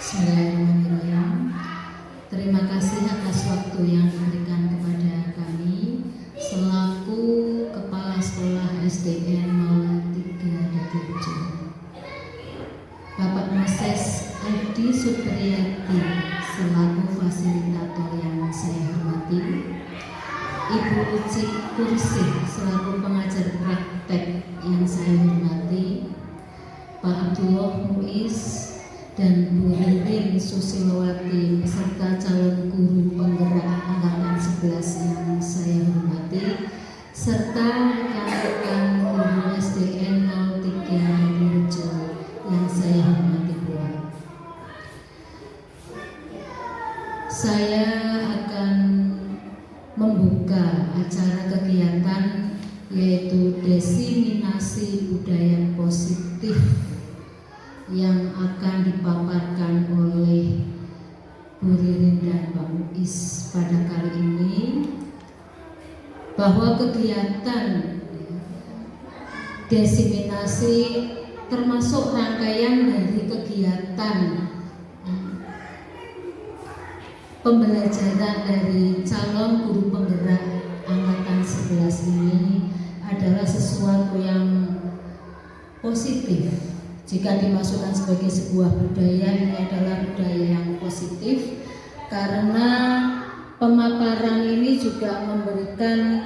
Bismillahirrahmanirrahim. Terima kasih atas waktu yang diberikan kepada kami selaku Kepala Sekolah SDN 03 Datirejo. Bapak Moses Edi Supriyati selaku fasilitator yang saya hormati, Ibu Cik Kursi selaku pengajar praktek yang saya hormati, Pak Abdullah Muiz dan Bu Ririn Susilowati serta calon guru penggerak angkatan 11 yang saya hormati, serta rekan-rekan guru SDN 03 Datirejo yang saya hormati pula. Saya akan membuka acara kegiatan yaitu diseminasi budaya positif yang akan dipaparkan oleh Bu Ririn dan Pak Muiz pada kali ini, bahwa kegiatan diseminasi termasuk rangkaian dari kegiatan pembelajaran dari calon guru penggerak angkatan 11 ini adalah sesuatu yang positif. Jika dimasukkan sebagai sebuah budaya, ini adalah budaya yang positif karena pemaparan ini juga memberikan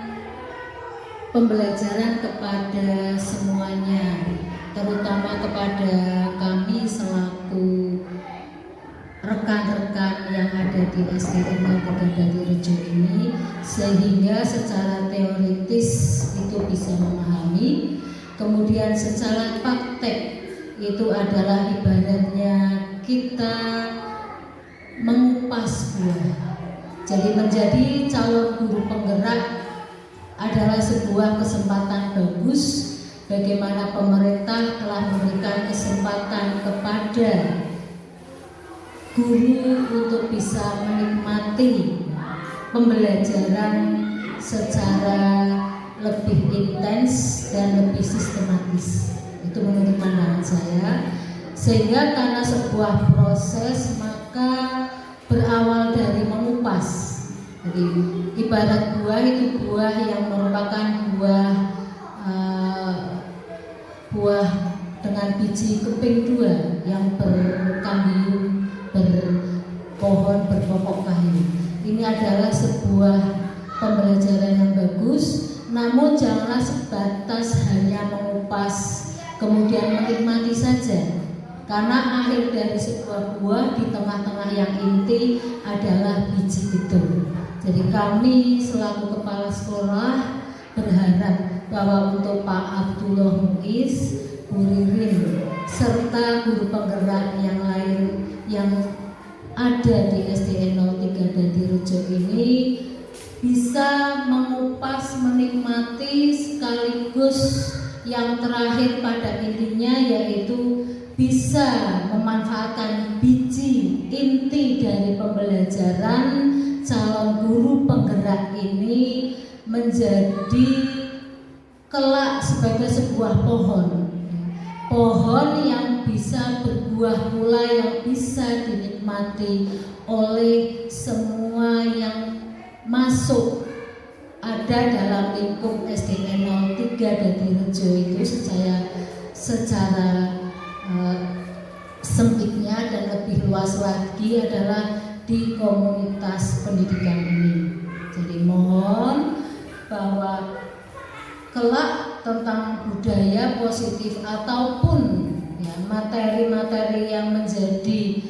pembelajaran kepada semuanya, terutama kepada kami selaku rekan-rekan yang ada di SDN 03 Datirejo ini, sehingga secara teoritis itu bisa memahami, kemudian secara praktek itu adalah ibaratnya kita mengupas buah. Jadi menjadi calon guru penggerak adalah sebuah kesempatan bagus, bagaimana pemerintah telah memberikan kesempatan kepada guru untuk bisa menikmati pembelajaran secara lebih intens dan lebih sistematis. Itu menurut pandangan saya, sehingga karena sebuah proses maka berawal dari mengupas. Jadi ibarat buah itu buah yang merupakan buah dengan biji keping 2 yang berkambium, berpohon, berpokok kayu. Ini adalah sebuah pembelajaran yang bagus, namun janganlah sebatas hanya mengupas kemudian menikmati saja, karena akhir dari sebuah buah di tengah-tengah yang inti adalah biji itu. Jadi kami selaku kepala sekolah berharap bahwa untuk Pak Abdullah Muiz, Bu Ririn, serta guru penggerak yang lain yang ada di SDN 03 Datirejo ini bisa mengupas, menikmati, sekaligus yang terakhir pada intinya yaitu bisa memanfaatkan biji inti dari pembelajaran calon guru penggerak ini menjadi kelak sebagai sebuah pohon yang bisa berbuah pula, yang bisa dinikmati oleh semua yang masuk ada dalam lingkup SDN 03 Datirejo itu secara sempitnya dan lebih luas lagi adalah di komunitas pendidikan ini. Jadi mohon bahwa kelak tentang budaya positif ataupun ya, materi-materi yang menjadi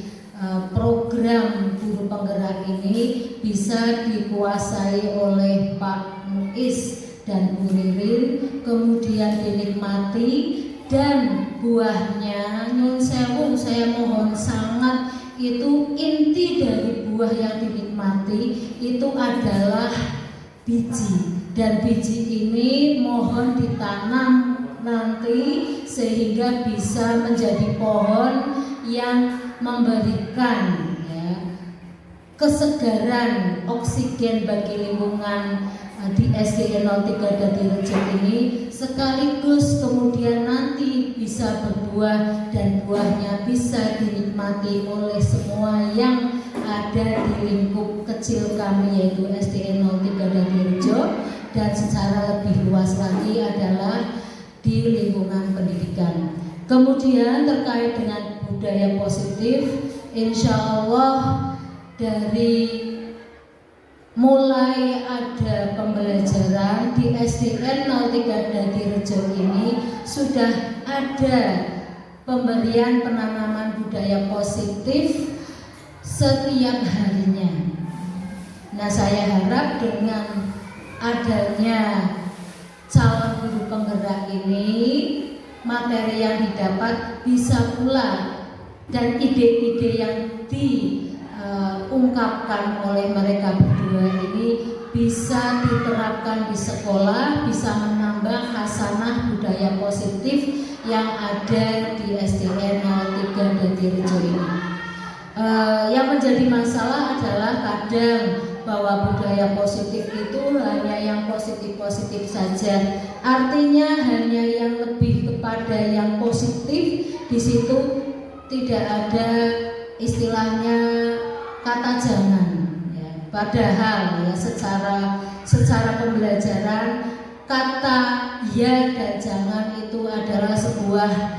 program guru penggerak ini bisa dikuasai oleh Pak Muiz dan Bu Ririn, kemudian dinikmati, dan buahnya nyun sewu saya mohon sangat, itu inti dari buah yang dinikmati itu adalah biji, dan biji ini mohon ditanam nanti sehingga bisa menjadi pohon yang memberikan ya, kesegaran oksigen bagi lingkungan di SDN 03 Dadirejo ini, sekaligus kemudian nanti bisa berbuah dan buahnya bisa dinikmati oleh semua yang ada di lingkup kecil kami, yaitu SDN 03 Dadirejo, dan secara lebih luas lagi adalah di lingkungan pendidikan. Kemudian terkait dengan budaya positif, insya Allah dari mulai ada pembelajaran di SDN 03 Dadirejo ini sudah ada pemberian penanaman budaya positif setiap harinya. Nah, saya harap dengan adanya calon guru penggerak ini, materi yang didapat bisa pula dan ide-ide yang diungkapkan oleh mereka berdua ini bisa diterapkan di sekolah, bisa menambah khasanah budaya positif yang ada di SDN 03 Dadirejo ini. Yang menjadi masalah adalah kadang bahwa budaya positif itu hanya yang positif-positif saja. Artinya hanya yang lebih kepada yang positif, di situ tidak ada istilahnya kata jangan. Ya. Padahal ya secara pembelajaran kata ya dan jangan itu adalah sebuah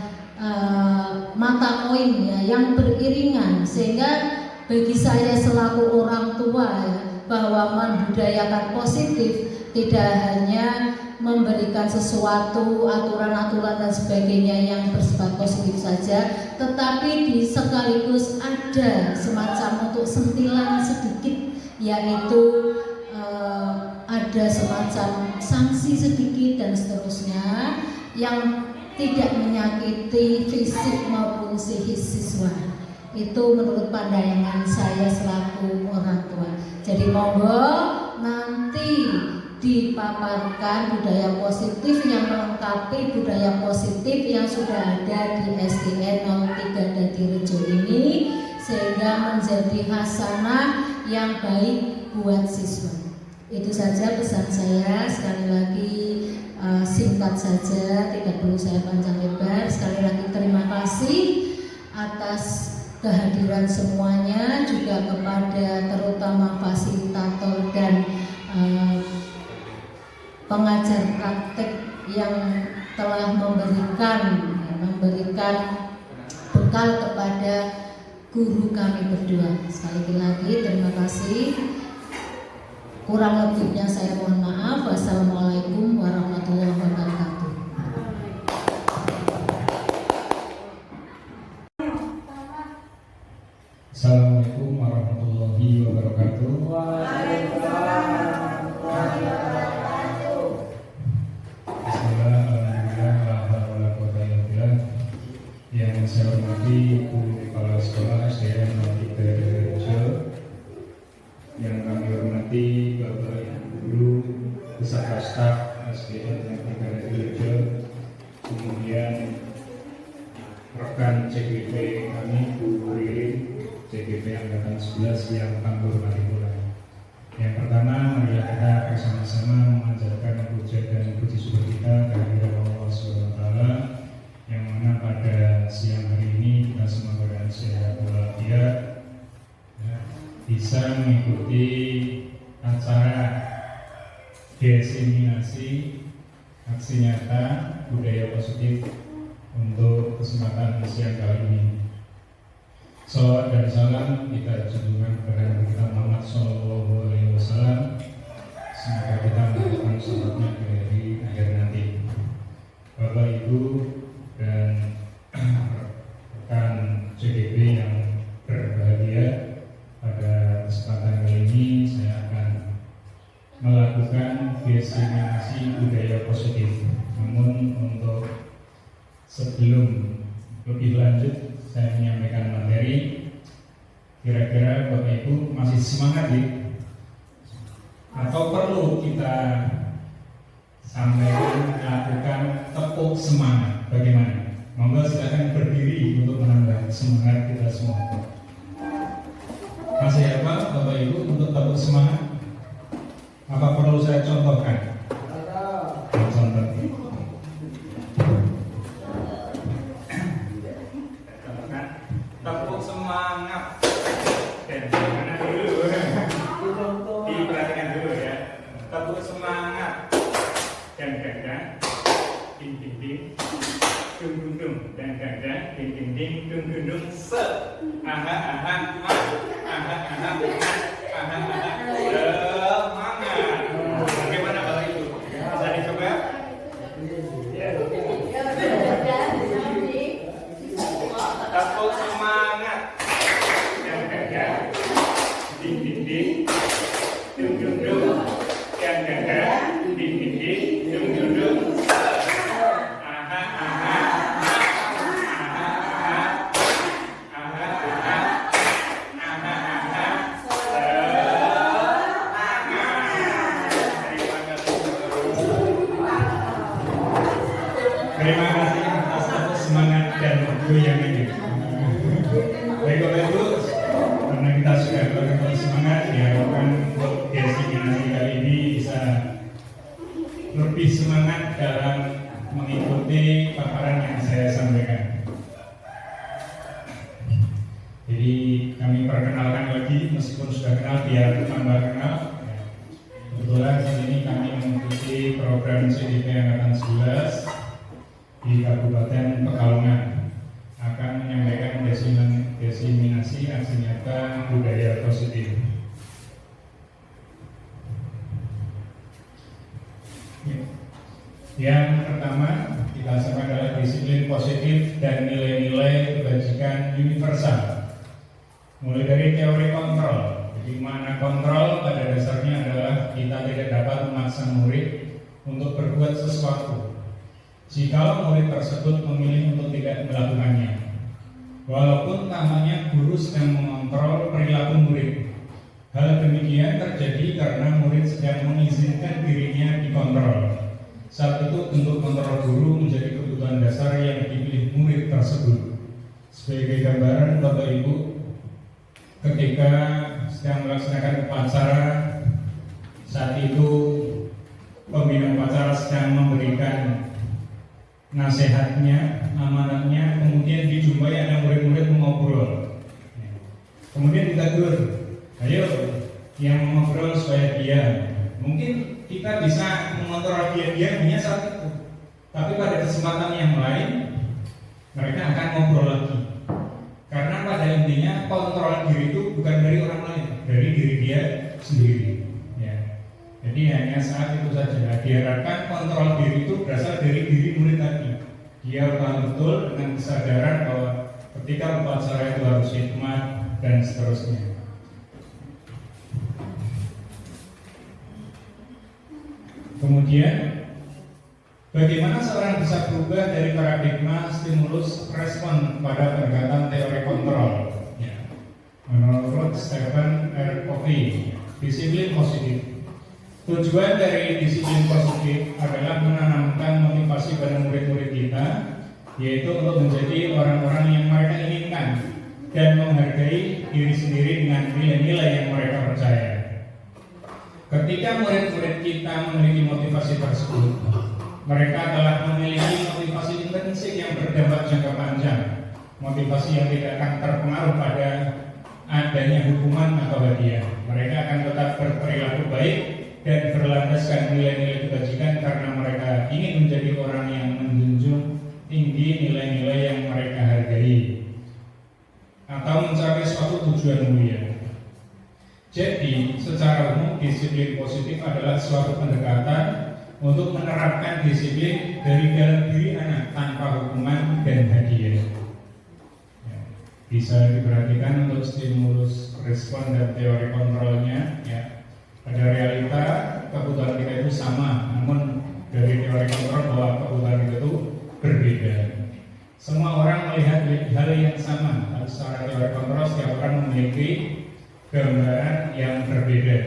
mata koin ya yang beriringan, sehingga bagi saya selaku orang tua ya, bahwa membudayakan positif tidak hanya memberikan sesuatu aturan-aturan dan sebagainya yang bersifat positif saja, tetapi di sekaligus ada semacam untuk sentilan sedikit, yaitu ada semacam sanksi sedikit dan seterusnya yang tidak menyakiti fisik maupun psikis siswa. Itu menurut pandangan saya selaku orang tua. Jadi monggo nanti dipaparkan budaya positif yang melengkapi budaya positif yang sudah ada di SDN 03 Dadirejo ini, sehingga menjadi hasanah yang baik buat siswa. Itu saja pesan saya. Sekali lagi singkat saja, tidak perlu saya panjang lebar. Sekali lagi terima kasih atas kehadiran semuanya, juga kepada terutama fasilitator dan pengajar praktek yang telah memberikan bekal kepada guru kami berdua. Sekali lagi terima kasih. Kurang lebihnya saya mohon maaf. Wassalamualaikum warahmatullahi wabarakatuh. Assalamualaikum warahmatullahi wabarakatuh. Bismillah, alhamdulillah, la haula wala quwwata illa billah. Yang saya hormati Guru Kepala Sekolah SDN 03 Dadirejo, yang kami hormati Bapak Ibu Guru beserta staf SDN 03 Dadirejo, kemudian rekan CGP kami Bu Ririn, CGP Angkatan 11 yang kami hormati pula. Yang pertama, mari kita bersama-sama memanjatkan puja dan puji syukur kita kehadirat Allah SWT, yang mana pada siang hari ini kita semua berada sehat walafiat, bisa mengikuti acara diseminasi aksi nyata budaya positif untuk kesempatan siang kali ini. Salawat dan salam kita junjungan kepada Nabi kita Muhammad SAW. Semoga kita mendapatkan salatnya dari akhir nanti. Bapak Ibu dan rekan CDP yang berbahagia, pada kesempatan kali ini saya akan melakukan diseminasi budaya positif. Namun untuk sebelum lebih lanjut saya menyampaikan materi, kira-kira Bapak Ibu masih semangat ya? Atau perlu kita sampaikan, lakukan tepuk semangat? Bagaimana? Monggo silakan berdiri untuk menambah semangat kita semua. Masih apa Bapak Ibu untuk tepuk semangat? Apa perlu saya kita contohkan. Contoh. Tepuk semangat. Dan mana dulu? Diperhatikan dulu ya. Tepuk semangat. Dan ganda. Ding ding ding. Dung dung dung. Dan ganda. Ding ding ding. Dung dung dung. Se. Aha aha aha. Aha aha aha. Aha aha. Semangat. Bagaimana kalau itu? Bisa dicoba? Tepuk semangat. Dan ganda. Ding ding ding. Dung dung dung. Dan ganda. Ding ding ding. Dung dung dung. Aha aha. Terima kasih atas semangat dan goyang ini. Baik Bapak Ibu, karena kita sudah berkembang semangat, diharapkan untuk destinasi kali ini bisa lebih semangat dalam mengikuti paparan yang saya sampaikan. Jadi kami perkenalkan lagi, meskipun sudah kenal biar tambah kenal. Kebetulan saat ini kami mengikuti program CDP Angkatan 11 di Kabupaten Pekalongan, akan menyampaikan diseminasi aksi nyata budaya positif. Yang pertama kita sampaikan adalah disiplin positif dan nilai-nilai kebajikan universal. Mulai dari teori kontrol, jadi mana kontrol pada dasarnya adalah kita tidak dapat memaksa murid untuk berbuat sesuatu jika murid tersebut memilih untuk tidak melakukannya, walaupun tampaknya guru sedang mengontrol perilaku murid. Hal demikian terjadi karena murid sedang mengizinkan dirinya dikontrol. Saat itu bentuk kontrol guru menjadi kebutuhan dasar yang dipilih murid tersebut. Sebagai gambaran Bapak Ibu, ketika sedang melaksanakan upacara, saat itu pembina upacara sedang memberikan nasihatnya, amanatnya, kemudian dijumpai ada murid-murid mengobrol. Kemudian ditegur, ayo yang mengobrol supaya diam. Mungkin kita bisa mengontrol dia hanya saat itu, tapi pada kesempatan yang lain mereka akan ngobrol lagi. Karena pada intinya kontrol diri itu bukan dari orang lain, dari diri dia sendiri. Jadi hanya saat itu saja. Diharapkan kontrol diri itu berasal dari diri murid tadi. Dia tahu betul dengan kesadaran bahwa ketika upacara itu harus hikmat dan seterusnya. Kemudian bagaimana seorang bisa berubah dari paradigma stimulus respon pada pendekatan teori kontrol? Menurut Stephen R. Covey, disiplin positif. Tujuan dari disiplin positif adalah menanamkan motivasi pada murid-murid kita, yaitu untuk menjadi orang-orang yang mereka inginkan dan menghargai diri sendiri dengan nilai-nilai yang mereka percaya. Ketika murid-murid kita memiliki motivasi tersebut, mereka telah memiliki motivasi intrinsik yang berdampak jangka panjang, motivasi yang tidak akan terpengaruh pada adanya hukuman atau hadiah. Mereka akan tetap berperilaku baik dan berlandaskan nilai-nilai kebajikan karena mereka ingin menjadi orang yang menjunjung tinggi nilai-nilai yang mereka hargai atau mencapai suatu tujuan mulia. Jadi, secara umum disiplin positif adalah suatu pendekatan untuk menerapkan disiplin dari dalam diri anak tanpa hukuman dan hadiah. Bisa diperhatikan untuk stimulus respon dan teori kontrolnya. Pada realita kebutuhan kita itu sama, namun dari teori kontrol bahwa kebutuhan kita itu berbeda. Semua orang melihat hal yang sama, tapi secara teori kontrol setiap orang memiliki gambaran yang berbeda.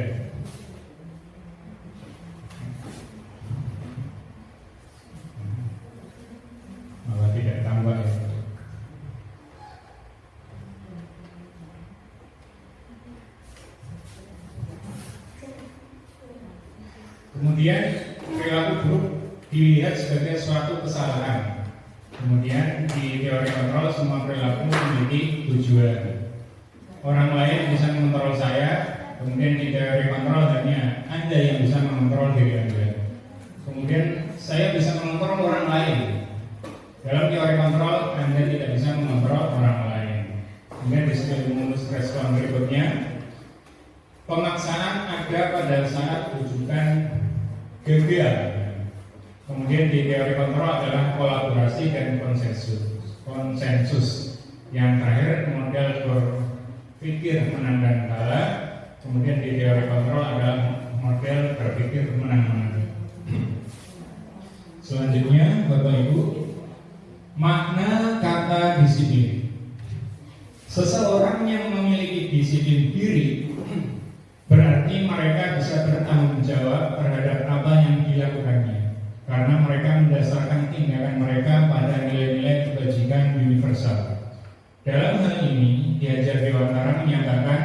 Malah tidak tambah ya. Kemudian perilaku buruk dilihat sebagai suatu kesalahan. Kemudian di teori kontrol semua perilaku memiliki tujuan. Orang lain bisa mengontrol saya, kemudian di teori kontrol hanya Anda yang bisa mengontrol diri Anda. Kemudian saya bisa mengontrol orang lain. Dalam teori kontrol Anda tidak bisa mengontrol orang lain. Kemudian di stimulus respon berikutnya, pemaksaan ada pada saat rujukan gagal. Kemudian di teori kontrol adalah kolaborasi dan konsensus. Yang terakhir model berpikir menang dan kalah. Kemudian di teori kontrol adalah model berpikir menang-menang. Selanjutnya, Bapak Ibu, makna kata disiplin. Seseorang yang memiliki disiplin diri berarti mereka bisa bertanggung jawab terhadap apa yang dilakukannya, karena mereka mendasarkan tindakan mereka pada nilai-nilai kebajikan universal. Dalam hal ini, Ki Hajar Dewantara menyatakan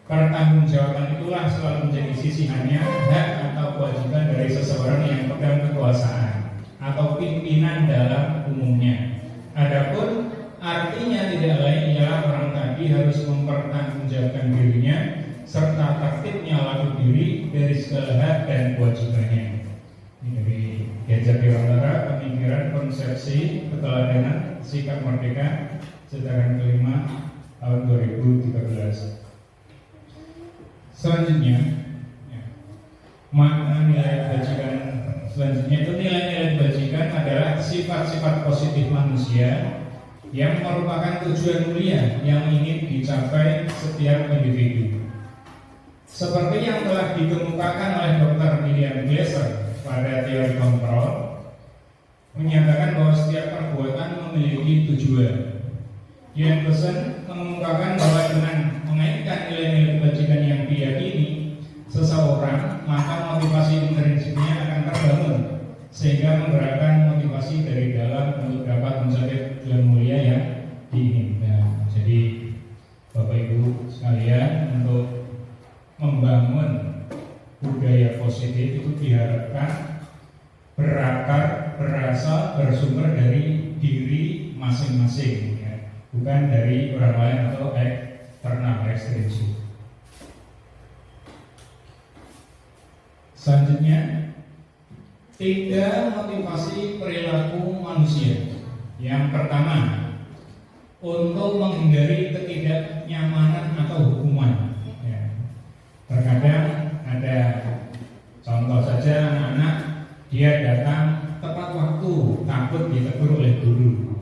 pertanggungjawaban itulah selalu menjadi sisihannya hak atau kewajiban dari seseorang yang pegang kekuasaan atau pimpinan dalam umumnya. Adapun artinya tidak lain ialah orang tadi harus mempertanggungjawabkan dirinya serta tertibnya laku diri dari segala hak dan kewajibannya. Ini dari Ki Hajar Dewantara, Pemikiran Konsepsi Keteladanan Sikap Merdeka, cetakan kelima tahun 2013. Selanjutnya, makna nilai kebajikan selanjutnya itu nilai-nilai kebajikan adalah sifat-sifat positif manusia yang merupakan tujuan mulia yang ingin dicapai setiap individu. Seperti yang telah dikemukakan oleh Dr. William Glasser pada teori kontrol, menyatakan bahwa setiap perbuatan memiliki tujuan. Ian Pearson mengemukakan bahwa dengan mengaitkan nilai-nilai kebajikan yang diyakini seseorang, maka motivasi intrinsiknya akan terbangun sehingga menggerakkan motivasi dari dalam untuk dapat mencapai tujuan mulia yang diinginkan. Jadi Bapak Ibu sekalian, untuk membangun budaya positif itu diharapkan berakar, berasal, bersumber dari diri masing-masing, bukan dari orang lain atau eksternal ekstrinsi. Selanjutnya, 3 motivasi perilaku manusia. Yang pertama, untuk menghindari ketidaknyamanan atau hukuman. Terkadang ada contoh saja, anak-anak dia datang tepat waktu, takut ditegur oleh guru,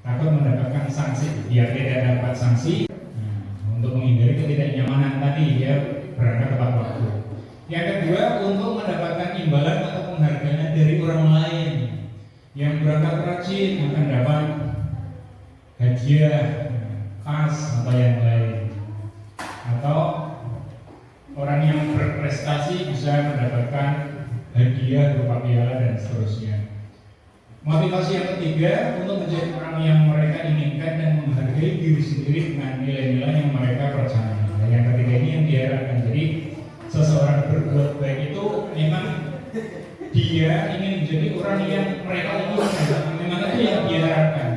takut mendapatkan sanksi, biar tidak dapat sanksi. Untuk menghindari ketidaknyamanan tadi, dia berangkat tepat waktu. Yang kedua, untuk mendapatkan imbalan atau penghargaan dari orang lain. Yang berangkat rajin akan dapat hadiah, tas atau yang lain. Atau orang yang berprestasi bisa mendapatkan hadiah berupa piala dan seterusnya. Motivasi yang ketiga, untuk menjadi orang yang mereka inginkan dan menghargai diri sendiri dengan nilai-nilai yang mereka percaya. Nah, yang ketiga ini yang diharapkan. Jadi seseorang berbuat baik itu memang dia ingin menjadi orang yang mereka inginkan. Memang itu yang diharapkan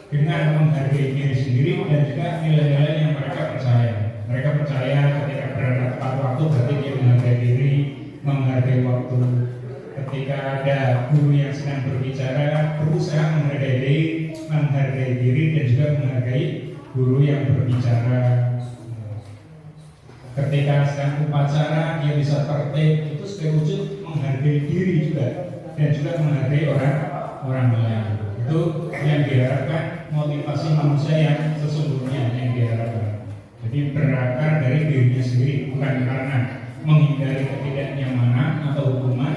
dengan menghargai diri sendiri dan juga nilai-nilai yang mereka percaya. Mereka percaya ketika berada tepat waktu berarti dia menghargai diri, menghargai waktu. Ketika ada guru yang sedang berbicara, berusaha menghargai diri dan juga menghargai guru yang berbicara. Ketika sedang upacara, dia bisa tertib, itu sebagai wujud menghargai diri juga dan juga menghargai orang lain. Itu yang diharapkan, motivasi manusia yang sesungguhnya yang diharapkan. Jadi berakar dari dirinya sendiri, bukan karena menghindari ketidaknyamanan atau hukuman,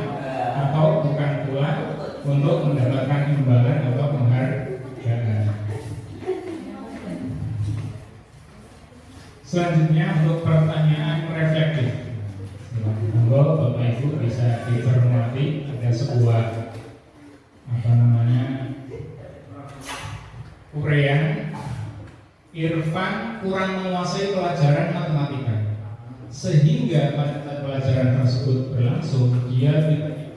atau bukan pula untuk mendapatkan imbalan atau penghargaan. Selanjutnya, untuk pertanyaan reflektif, monggo Bapak Ibu bisa dicermati. Ada sebuah uraian. Irfan kurang menguasai pelajaran matematika sehingga pada saat pelajaran tersebut berlangsung dia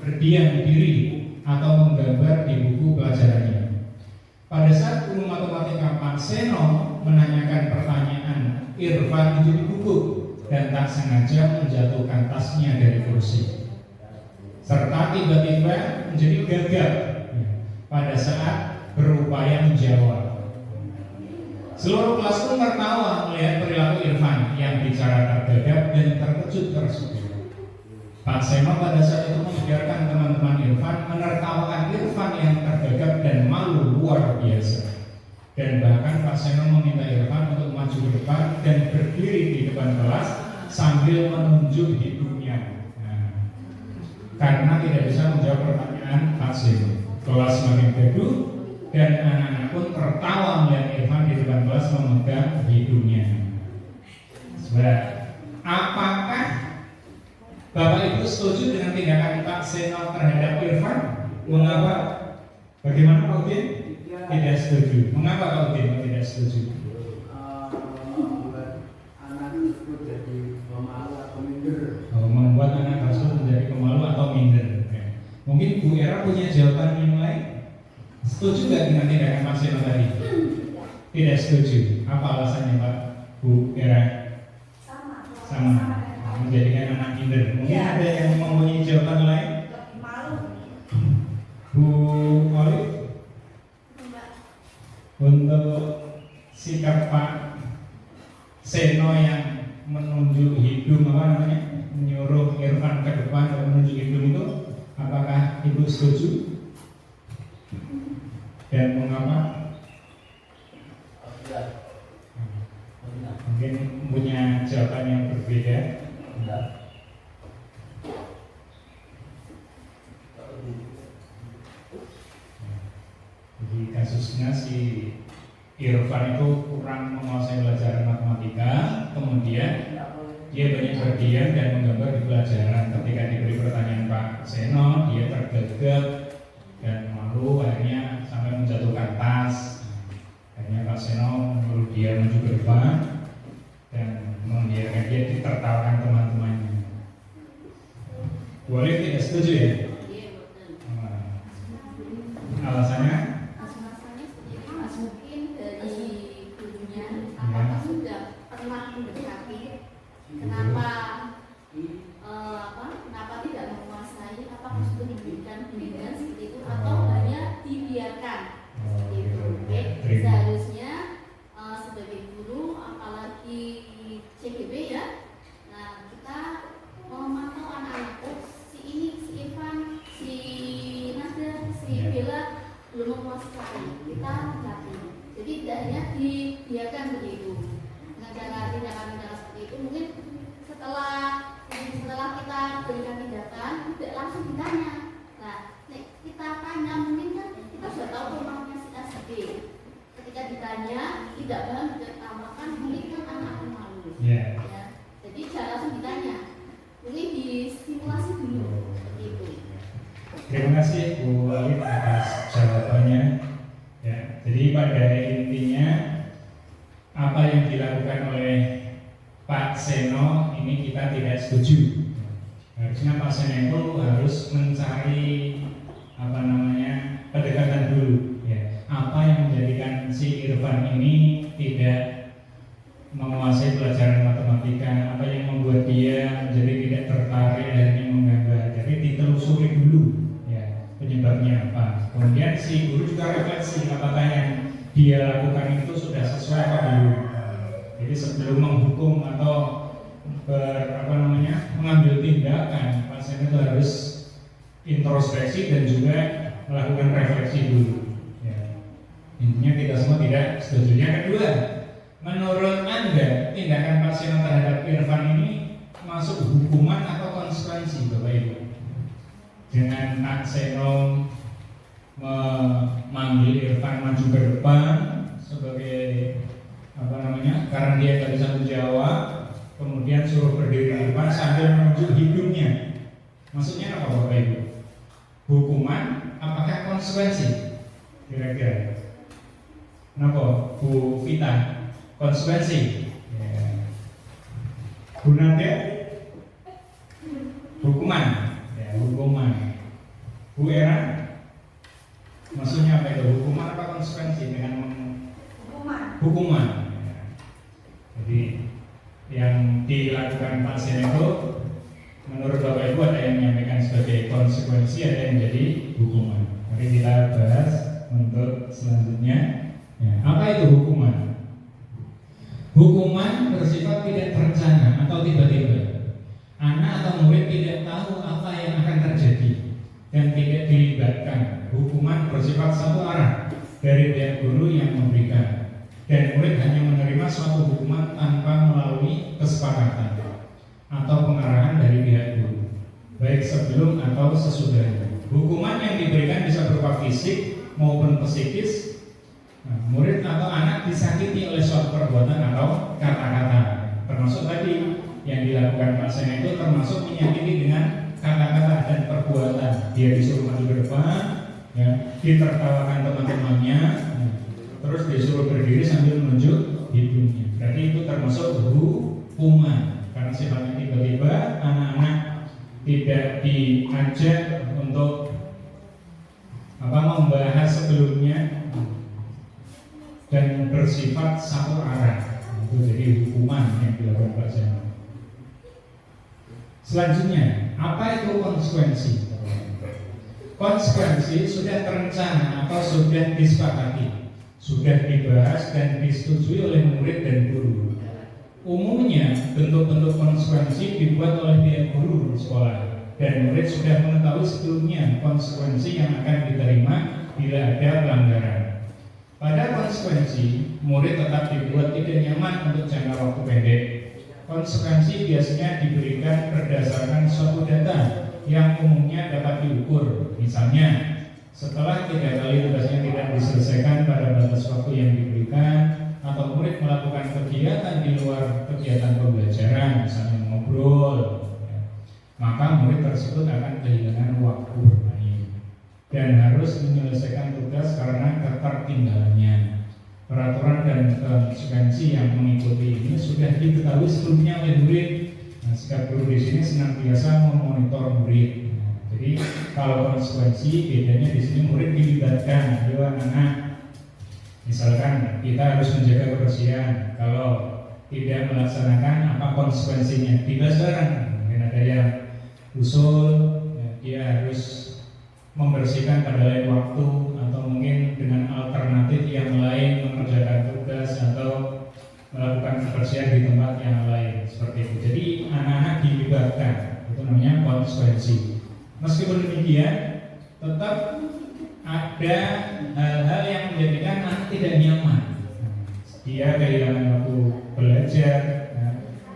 berdiam diri atau menggambar di buku pelajarannya. Pada saat guru matematika Pak Seno menanyakan pertanyaan, Irfan menjadi gugup dan tak sengaja menjatuhkan tasnya dari kursi, serta tiba-tiba menjadi gagap pada saat berupaya menjawab. Seluruh kelas pun tertawa melihat perilaku Irfan yang bicara tergagap dan terkejut tersebut. Pak Seno pada saat itu membiarkan teman-teman Irfan menertawakan Irfan yang tergagap dan malu luar biasa. Dan bahkan Pak Seno meminta Irfan untuk maju ke depan dan berdiri di depan kelas sambil menunjuk hidungnya. Karena tidak bisa menjawab pertanyaan Pak Seno. Kelas semakin gaduh dan anak-anak pun tertawa melihat Irfan di depan kelas memegang hidungnya. Apakah Bapak Ibu setuju dengan tindakan Pak Seno terhadap Irfan? Mengapa? Bagaimana Pak Udin? Tidak setuju. Mengapa Pak Udin tidak setuju? Membuat anak tersebut jadi pemalu atau minder. Membuat anak tersebut menjadi pemalu atau minder. Mungkin Bu Era punya jawaban yang lain? Setuju nggak dengan tindakan Pak Seno tadi? Tidak setuju. Apa alasannya Pak Bu Era? Sama. Menjadikan anak minder. Mungkin ada yang mempunyai jawaban lain? Bu Olive? Untuk sikap Pak Seno yang menunjuk hidung menyuruh Irfan ke depan dan menunjuk hidung itu, apakah Ibu setuju? Dan mengapa? Mungkin punya jawaban yang berbeda. Jadi kasusnya si Irfan itu kurang menguasai pelajaran matematika, kemudian dia banyak berdiam dan menggambar di pelajaran. Ketika diberi pertanyaan Pak Seno, dia tergagap dan malu, akhirnya sampai menjatuhkan tas. Akhirnya Pak Seno menyuruh dia maju ke depan dan membiarkan dia ditertawakan teman-temannya. Boleh tidak setuju ya? Alasannya? Mungkin dari gurunya apakah sudah pernah mendekati, kenapa tidak menguasai, apakah sudah diberikan bimbingan seperti itu atau hanya dibiarkan seperti itu. Oke, seharusnya sebagai guru, apalagi CGB ya, nah kita memantau anak-anak, si Irfan, si Nada, si Bella belum menguasai, kita latih. Jadi tidak hanya dibiarkan begitu. Dengan cara tindakan-tindakan seperti itu, mungkin setelah kita berikan tindakan, tidak langsung ditanya. Nah, kita tanya, mungkin kan kita sudah tahu rumahnya si A si B. Ketika ditanya, tidak paham, tidak tambahkan, mungkin kan anak malu. Yeah. Ya. Jadi jangan langsung ditanya, mungkin distimulasi dulu. Seperti itu. Terima kasih Bu Alif atas jawabannya. Ya, jadi pada intinya apa yang dilakukan oleh Pak Seno ini kita tidak setuju. Harusnya Pak Seno itu harus mencari pendekatan dulu. Ya, apa yang menjadikan si Irfan ini tidak menguasai pelajaran matematika? Apa yang membuat dia menjadi tidak tertarik akhirnya menggambar? Jadi ditelusuri dulu. Penyebabnya apa? Kemudian si guru juga refleksi apakah yang dia lakukan itu sudah sesuai apa belum. Jadi sebelum menghukum atau mengambil tindakan, pasien itu harus introspeksi dan juga melakukan refleksi dulu. Ya. Intinya kita semua tidak setuju. Yang kedua, menurut Anda tindakan pasien terhadap Irfan ini masuk hukuman atau konsekuensi, Bapak Ibu? Dengan Pak Seno memanggil Irfan maju ke depan sebagai karena dia tidak bisa menjawab, kemudian suruh berdiri di depan sambil menunjuk hidungnya. Maksudnya apa Bapak Ibu? Hukuman apakah konsekuensi? Kira-kira kenapa Bu Vita? Konsekuensi ya. Bu Nadia, hukuman, ya hukuman. Bu Era, maksudnya apa itu? Hukuman apa konsekuensi dengan hukuman? Ya. Jadi yang dilakukan pasien itu menurut Bapak Ibu ada yang menyampaikan sebagai konsekuensi, ada yang jadi hukuman. Mari kita bahas untuk selanjutnya. Ya, apa itu hukuman? Hukuman bersifat tidak terencana atau tiba-tiba. Anak atau murid tidak tahu apa yang akan terjadi dan tidak dilibatkan. Hukuman bersifat satu arah dari pihak guru yang memberikan, dan murid hanya menerima suatu hukuman tanpa melalui kesepakatan atau pengarahan dari pihak guru, baik sebelum atau sesudahnya. Hukuman yang diberikan bisa berupa fisik maupun psikis. Nah, murid atau anak disakiti oleh suatu perbuatan atau kata-kata, termasuk tadi yang dilakukan pasien itu termasuk menyakiti dengan kata-kata dan perbuatan. Dia disuruh maju ke depan, ya, ditertawakan teman-temannya, ya, terus disuruh berdiri sambil menunjuk hidungnya. Berarti itu termasuk hukuman karena sifatnya tiba-tiba. Anak-anak tidak diajak untuk membahas sebelumnya dan bersifat satu arah. Itu jadi hukuman yang dilakukan pasien. Selanjutnya, apa itu konsekuensi? Konsekuensi sudah terencana atau sudah disepakati, sudah dibahas dan disetujui oleh murid dan guru. Umumnya bentuk-bentuk konsekuensi dibuat oleh pihak guru di sekolah, dan murid sudah mengetahui sebelumnya konsekuensi yang akan diterima bila ada pelanggaran. Pada konsekuensi, murid tetap dibuat tidak nyaman untuk jangka waktu pendek. Konsekuensi biasanya diberikan berdasarkan suatu data yang umumnya dapat diukur. Misalnya, setelah 3 kali tugasnya tidak diselesaikan pada batas waktu yang diberikan, atau murid melakukan kegiatan di luar kegiatan pembelajaran, misalnya ngobrol, maka murid tersebut akan kehilangan waktu bermain dan harus menyelesaikan tugas karena ketertinggalannya. Peraturan dan konsekuensi yang mengikuti ini sudah diketahui sebelumnya oleh murid. Nah, sikap guru di sini senantiasa memonitor murid. Jadi kalau konsekuensi bedanya di sini murid dilibatkan. Ayo anak-anak, misalkan kita harus menjaga kebersihan. Kalau tidak melaksanakan, apa konsekuensinya? Dibahas bareng. Mungkin ada yang usul, ya, dia harus membersihkan pada lain waktu, atau mungkin dengan alternatif yang lain mengerjakan tugas atau melakukan kebersihan di tempat yang lain, seperti itu. Jadi anak-anak dilibatkan, itu namanya konsekuensi. Meskipun demikian, tetap ada hal-hal yang menjadikan anak tidak nyaman. Dia kehilangan waktu belajar,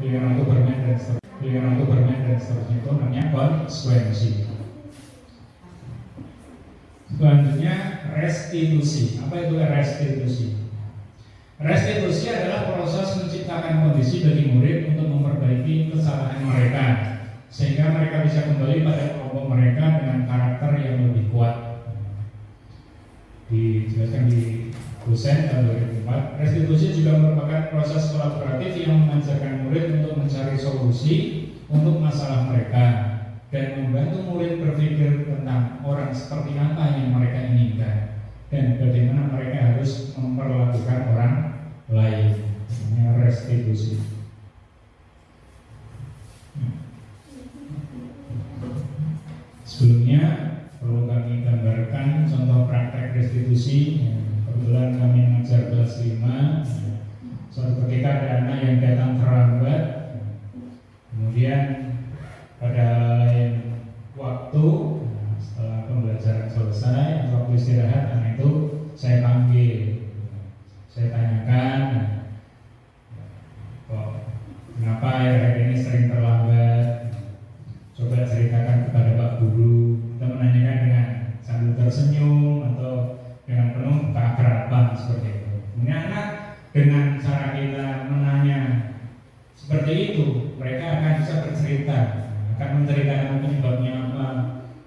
kehilangan waktu bermain dan seterusnya, itu namanya konsekuensi. Selanjutnya restitusi. Apa itu restitusi? Restitusi adalah proses menciptakan kondisi bagi murid untuk memperbaiki kesalahan mereka, sehingga mereka bisa kembali pada kelompok mereka dengan karakter yang lebih kuat. Dijelaskan di dosen tahun 2004. Restitusi juga merupakan proses kolaboratif yang mengajarkan murid untuk mencari solusi untuk masalah mereka dan membantu murid berpikir tentang orang seperti apa yang mereka inginkan dan bagaimana mereka harus memperlakukan orang lain. Ini restitusi. Sebelumnya perlu kami gambarkan contoh praktek restitusi. Kebetulan kami mengajar kelas 5. Suatu ketika ada anak yang datang terlambat, kemudian pada lain waktu setelah pembelajaran selesai, waktu istirahat, anak itu saya panggil, saya tanyakan, kok kenapa akhir-akhir ini sering terlambat? Coba ceritakan kepada Pak Guru. Kita menanyakan dengan sambil tersenyum atau dengan penuh keakraban seperti itu. Kemudian anak dengan cara kita menanya seperti itu, mereka akan bisa bercerita, akan menceritakan penyebabnya apa.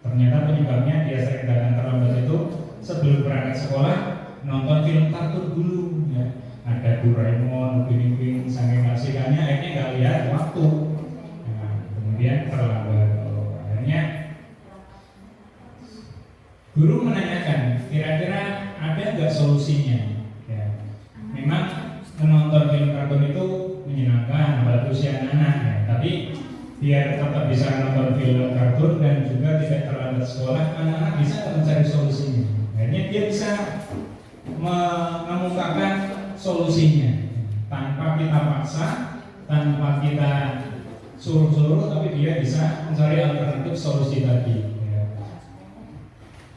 Ternyata penyebabnya dia sering datang terlambat itu sebelum berangkat sekolah nonton film kartun dulu, ya. Ada Doraemon, Upin Ipin, saking kasihkannya akhirnya nggak lihat waktu. kemudian terlambat. Akhirnya guru menanyakan, kira-kira ada nggak solusinya? Ya, memang menonton film kartun itu menyenangkan buat usia anak-anak, ya, tapi biar tetap bisa nonton film kartun dan juga tidak terlambat sekolah, anak-anak bisa mencari solusinya. Akhirnya dia bisa mengemukakan solusinya tanpa kita paksa, tanpa kita suruh-suruh, tapi dia bisa mencari alternatif solusi tadi.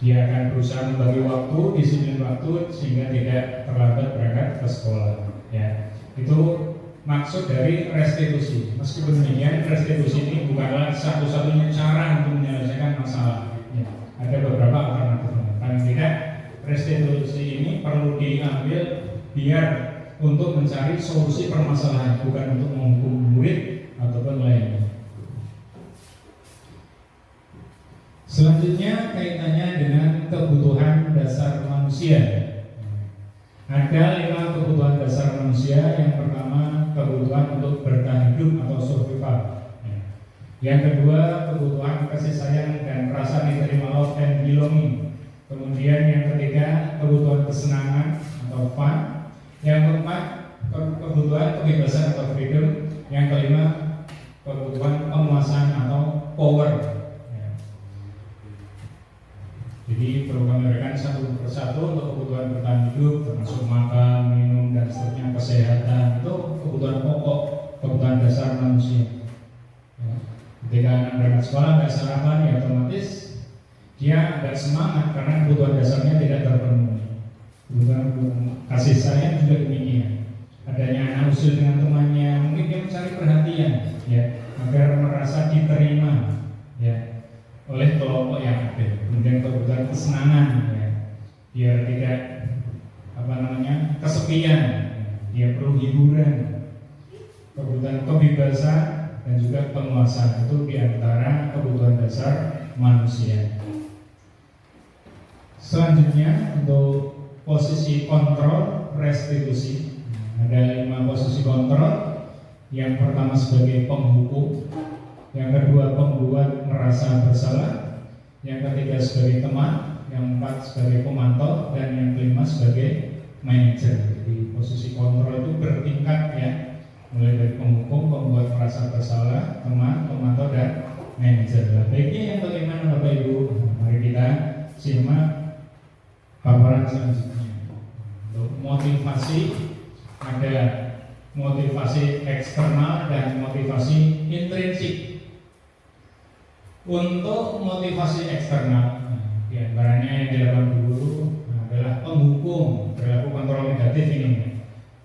Dia akan berusaha membagi waktu, disiplin waktu sehingga tidak terlambat berangkat ke sekolah. Ya, itu maksud dari restitusi. Meskipun demikian, restitusi ini bukanlah satu-satunya cara untuk menyelesaikan masalah. Ya, ada beberapa alternatif. Paling tidak, restitusi ini perlu diambil biar untuk mencari solusi permasalahan, bukan untuk menghukum murid ataupun lainnya. Selanjutnya kaitannya dengan kebutuhan dasar manusia. Ada 5 kebutuhan dasar manusia. Yang pertama, kebutuhan untuk bertahan hidup atau survival. Yang kedua, kebutuhan kasih sayang dan rasa diterima, love and belonging. Kemudian yang ketiga, kebutuhan kesenangan atau fun. Yang keempat, kebutuhan kebebasan atau freedom. Yang kelima, kebutuhan penguasaan atau power. Jadi perlu kami uraikan satu persatu. Untuk kebutuhan bertahan hidup termasuk makan, minum, dan seterusnya, kesehatan, itu kebutuhan pokok, kebutuhan dasar manusia. Ketika anak berangkat sekolah nggak sarapan, ya otomatis dia nggak semangat karena kebutuhan dasarnya tidak terpenuhi. Kebutuhan kasih sayang juga demikian. Adanya anak usil dengan temannya, mungkin dia mencari perhatian, ya, agar merasa diterima, ya, oleh kelompok yang ada. Kemudian kebutuhan kesenangan, ya, biar tidak kesepian, dia perlu hiburan. Kebutuhan kebebasan dan juga penguasaan, itu diantara kebutuhan dasar manusia. Selanjutnya untuk posisi kontrol restitusi, ada 5 posisi kontrol. Yang pertama sebagai penghukum, yang kedua pembuat merasa bersalah, yang ketiga sebagai teman, yang keempat sebagai pemantau, dan yang kelima sebagai manajer. Jadi posisi kontrol itu bertingkat, ya, mulai dari penghukum, pembuat merasa bersalah, teman, pemantau, dan manajer. Baiknya yang bagaimana Bapak Ibu? Mari kita simak paparan selanjutnya. Untuk motivasi, ada motivasi eksternal dan motivasi intrinsik. Untuk motivasi eksternal, diantaranya yang dilakukan guru adalah penghukum, perilaku kontrol negatif ini.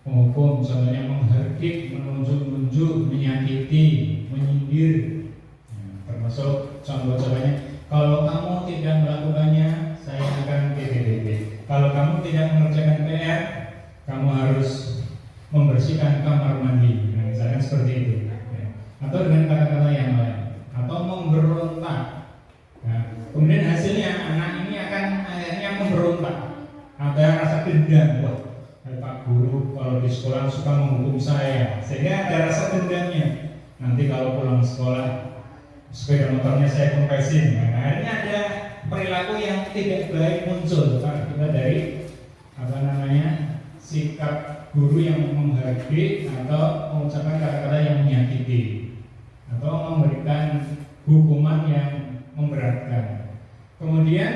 Penghukum contohnya menghardik, menunjuk-nunjuk, menyakiti, menyindir. Termasuk contoh-contohnya, kalau kamu tidak melakukannya, saya akan BBB. Kalau kamu tidak mengerjakan PR, kamu harus membersihkan kamar mandi. Nah, misalnya seperti itu. Atau dengan kata-kata yang lain. Atau memberontak. Nah, kemudian hasilnya anak ini akan akhirnya memberontak. Ada rasa dendam. Wah, Pak Guru kalau di sekolah suka menghukum saya, sehingga ada rasa dendamnya. Nanti kalau pulang sekolah, sepeda motornya saya kempesin. Nah, akhirnya ada perilaku yang tidak baik muncul karena dari sikap guru yang menghardik atau mengucapkan kata-kata yang menyakiti atau memberikan hukuman yang memberatkan. Kemudian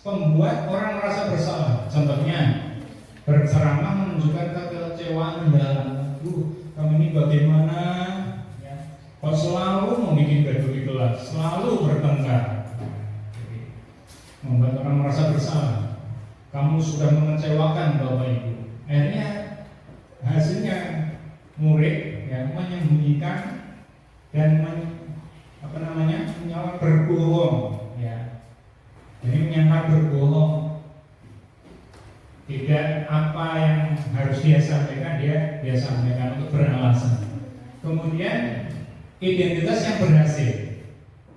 membuat orang merasa bersalah. Contohnya berceramah menunjukkan kekecewaan mendalam. Kamu ini bagaimana? Ya, kok selalu membuat gaduh di kelas, selalu bertengkar. Membuat orang merasa bersalah. Kamu sudah mengecewakan Bapak Ibu. Akhirnya hasilnya murid yang menyembunyikan dan menyangka berbohong, ya. Jadi menyangka berbohong, tidak apa yang harus dia sampaikan dia sampaikan untuk beralasan. Kemudian identitas yang berhasil,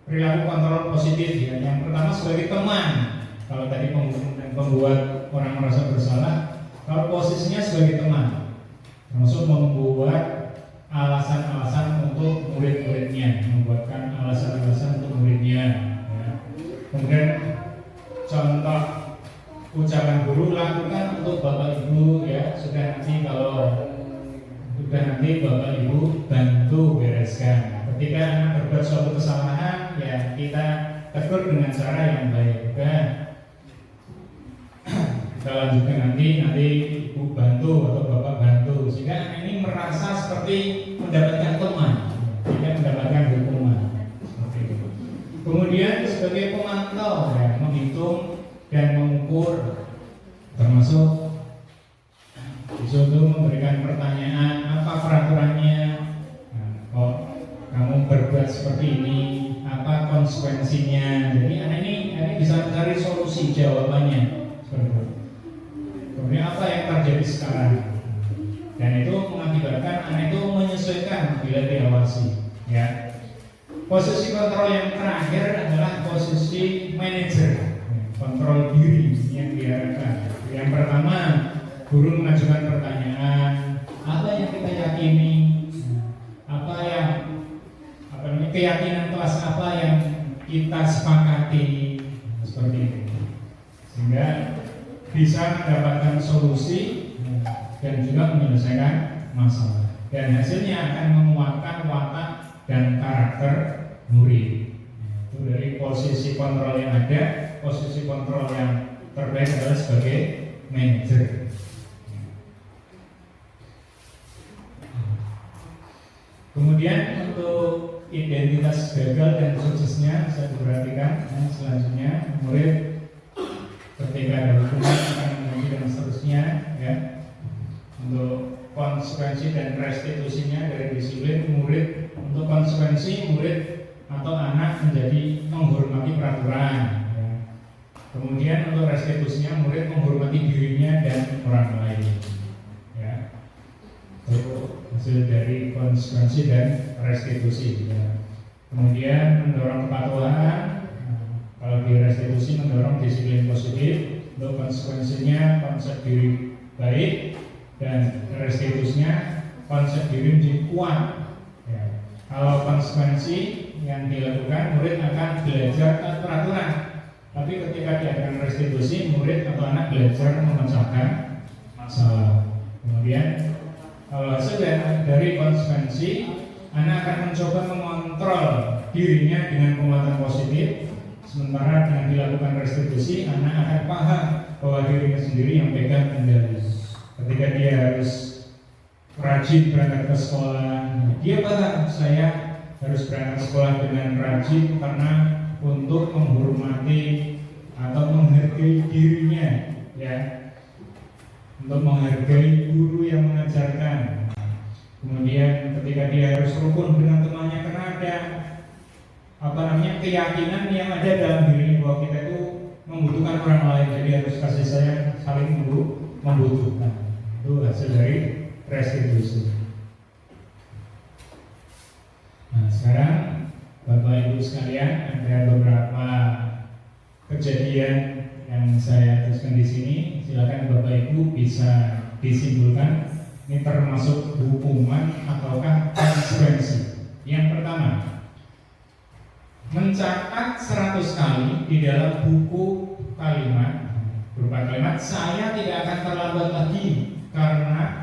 perilaku kontrol positif, ya. Yang pertama sebagai teman. Kalau tadi penghukum dan pembuat orang merasa bersalah, kalau posisinya sebagai teman, termasuk membuat alasan-alasan untuk murid-muridnya, membuatkan nanti Bapak Ibu bantu bereskan. Ketika anak berbuat suatu kesalahan, ya kita tegur dengan cara yang baik. Dan kita lanjutkan nanti Ibu bantu atau Bapak bantu sehingga anak ini merasa seperti mendapatkan hukuman, tidak mendapatkan hukuman. Seperti itu. Kemudian sebagai pemantau, ya, menghitung dan mengukur, termasuk disuruh memberikan pertanyaan apa peraturannya, nah, kok kamu berbuat seperti ini, apa konsekuensinya. Jadi anak ini bisa mencari solusi jawabannya seperti itu. Kemudian apa yang terjadi sekarang, dan itu mengakibatkan anak itu menyesuaikan bila diawasi. Ya, posisi kontrol yang terakhir adalah posisi manajer, kontrol diri yang diharapkan. Yang pertama, guru mengajukan pertanyaan, apa yang kita yakini, keyakinan kelas apa yang kita sepakati, seperti itu, sehingga bisa mendapatkan solusi dan juga menyelesaikan masalah. Dan hasilnya akan menguatkan watak dan karakter murid. Itu dari posisi kontrol yang ada. Posisi kontrol yang terbaik adalah sebagai manajer. Kemudian untuk identitas gagal dan suksesnya bisa diperhatikan. Selanjutnya murid ketika ada hukuman akan menjadi dan seterusnya, ya. Untuk konsekuensi dan restitusinya dari disiplin murid, untuk konsekuensi murid atau anak menjadi menghormati peraturan, ya. Kemudian untuk restitusinya murid menghormati dirinya dan orang lain, ya. Itu hasil dari konsekuensi dan restitusi, ya. Kemudian mendorong kepatuhan. Kalau di restitusi mendorong disiplin positif, untuk konsekuensinya konsep diri baik, dan restitusinya konsep diri menjadi kuat, ya. Kalau konsekuensi yang dilakukan, murid akan belajar taat peraturan, tapi ketika diadakan restitusi, murid atau anak belajar memecahkan masalah. Kemudian kalau hasil dari konsekuensi, anak akan mencoba mengontrol dirinya dengan penguatan positif. Sementara dengan dilakukan restitusi, anak akan paham bahwa dirinya sendiri yang pegang kendali. Ketika dia harus rajin berangkat ke sekolah, dia paham saya harus berangkat ke sekolah dengan rajin karena untuk menghormati atau menghargai dirinya, ya, untuk menghargai guru yang mengajarkan. Kemudian ketika dia harus rukun dengan temannya karena ada keyakinan yang ada dalam dirinya bahwa kita itu membutuhkan orang lain, jadi harus kasih sayang, saling membutuhkan. Itu hasil dari restitusi. Nah, sekarang Bapak Ibu sekalian, ada beberapa kejadian yang saya tuliskan di sini. Silakan Bapak Ibu bisa disimpulkan ini termasuk hukuman ataukah konsekuensi. Yang pertama, mencatat 100 kali di dalam buku kalimat berupa kalimat saya tidak akan terlambat lagi karena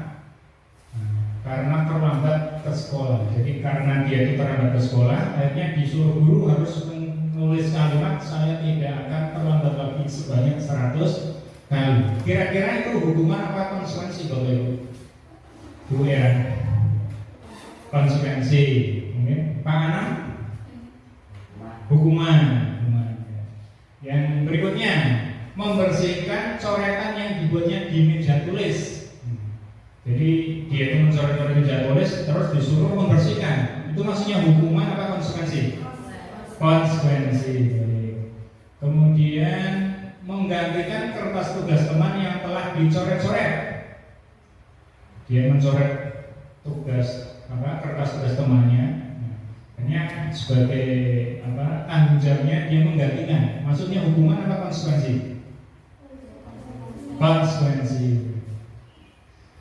terlambat ke sekolah. Jadi karena dia itu terlambat ke sekolah, akhirnya disuruh guru harus menulis kalimat saya tidak akan terlambat lagi sebanyak 100 kali. Kira-kira itu hukuman apa konsekuensi Bapak Ibu? Bu ya, konsekuensi. Mungkin Pak Anam? Hukuman. Yang berikutnya, membersihkan coretan yang dibuatnya di meja tulis. Jadi dia itu mencoret-coret meja tulis terus disuruh membersihkan. Itu maksudnya hukuman apa konsekuensi? Konsekuensi. Kemudian menggantikan kertas tugas teman yang telah dicoret-coret. Dia mencoret kertas tugas temannya. Hanya sebagai tanggung jawabnya dia menggantikan. Maksudnya hukuman apa konsekuensi? Konsekuensi.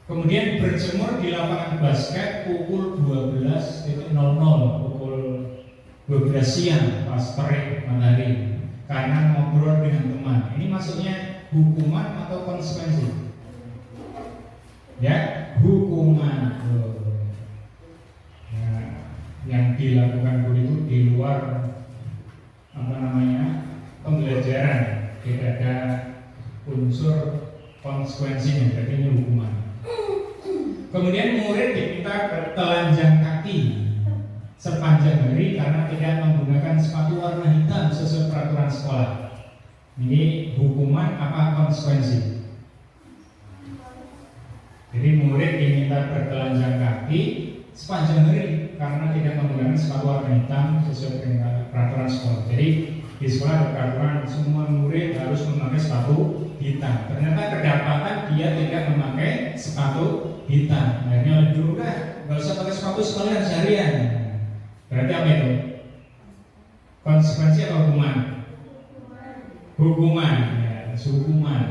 Kemudian berjemur di lapangan basket pukul 12.00, pukul 12 siang pas terik matahari karena ngobrol dengan teman. Ini maksudnya hukuman atau konsekuensi? Ya, hukuman. yang dilakukan guru itu di luar pembelajaran, tidak ada unsur konsekuensinya, jadi ini hukuman. Kemudian murid diminta bertelanjang kaki sepanjang hari karena tidak menggunakan sepatu warna hitam sesuai peraturan sekolah. Ini hukuman apa konsekuensi? Jadi murid diminta bertelanjang kaki sepanjang hari karena tidak menggunakan sepatu warna hitam sesuai dengan peraturan sekolah. Jadi di sekolah ada peraturan semua murid harus memakai sepatu hitam. Ternyata kedapatan dia tidak memakai sepatu hitam. Akhirnya oleh guru nggak usah pakai sepatu sekalian seharian. Berarti apa itu? Konsekuensi atau hukuman? Hukuman, ya, hukuman.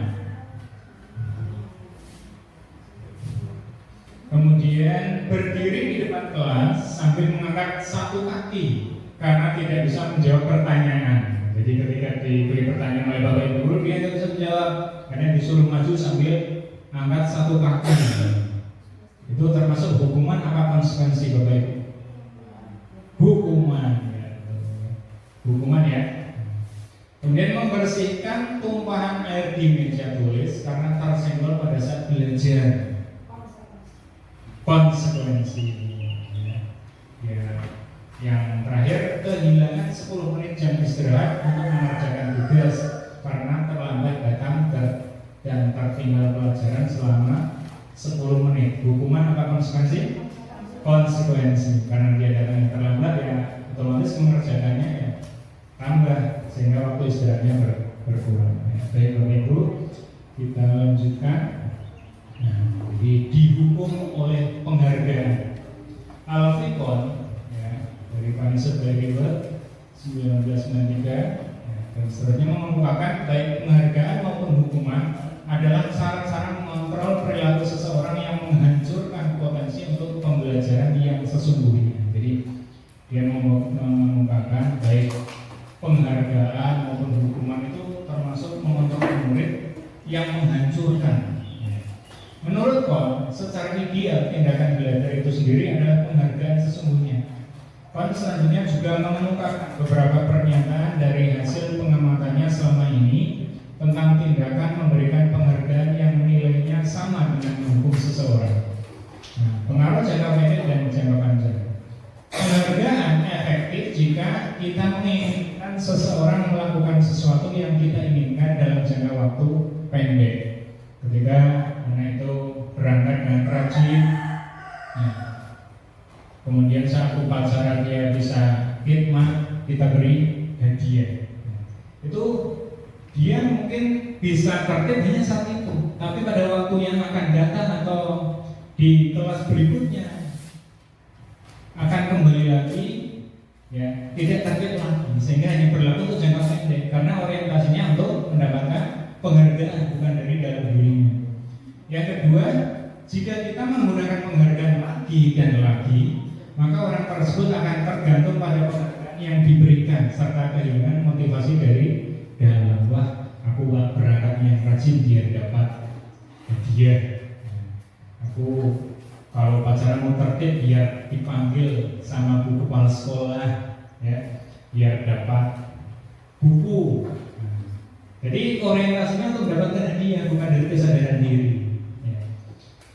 Kemudian berdiri di depan kelas sambil mengangkat satu kaki karena tidak bisa menjawab pertanyaan. Jadi ketika diberi pertanyaan oleh bapak ibu guru dia tidak bisa menjawab karena disuruh maju sambil angkat satu kaki. Itu termasuk hukuman apa konsekuensi bapak ibu? Hukuman, ya. Hukuman ya. Kemudian membersihkan tumpahan air di meja tulis karena tersenggol pada saat belajar. Konsekuensi ya. Yang terakhir, kehilangan 10 menit jam istirahat untuk mengerjakan tugas karena terlambat datang dan tertinggal pelajaran selama 10 menit. Hukuman apa konsekuensi? Konsekuensi, karena dia datang terlambat ya otomatis mengerjakannya ya tambah sehingga waktu istirahatnya berkurang. Baik Bapak Ibu, kita lanjutkan. Nah, jadi dihukum oleh penghargaan Alfikon ya, dari Panisut Bergilbert 1993 ya, dan seterusnya mengungkapkan baik penghargaan maupun hukuman adalah cara-cara mengontrol perilaku seseorang yang menghancurkan potensi untuk pembelajaran yang sesungguhnya. Jadi dia mengungkapkan baik penghargaan maupun hukuman itu termasuk mengontrol murid yang menghancurkan. Menurut Kon, secara ideal tindakan belajar itu sendiri adalah penghargaan sesungguhnya. Kon selanjutnya juga mengemukakan beberapa pernyataan dari hasil pengamatannya selama ini tentang tindakan memberikan penghargaan yang nilainya sama dengan menghukum seseorang. Nah, pengaruh jangka pendek dan jangka panjang. Penghargaan efektif jika kita menginginkan seseorang melakukan sesuatu yang kita inginkan dalam jangka waktu pendek. Ketika anak itu berangkat dengan rajin, ya. Kemudian saat upacara dia bisa khidmat, kita beri hadiah. Itu dia mungkin bisa tertib hanya saat itu, tapi pada waktu yang akan datang atau di kelas berikutnya akan kembali lagi, ya tidak tertib lagi, sehingga hanya berlaku untuk jangka pendek karena orientasinya untuk mendapatkan penghargaan bukan dari dalam dirinya. Yang kedua, jika kita menggunakan penghargaan lagi dan lagi, maka orang tersebut akan tergantung pada penghargaan yang diberikan serta kehilangan motivasi dari dalam. Wah, aku berangkatnya rajin biar dapat hadiah. Aku kalau pacaran mau tertib biar dipanggil sama bu kepala sekolah, ya, biar dapat buku. Jadi orientasinya untuk mendapatkan hadiah bukan dari kesadaran diri. Ya.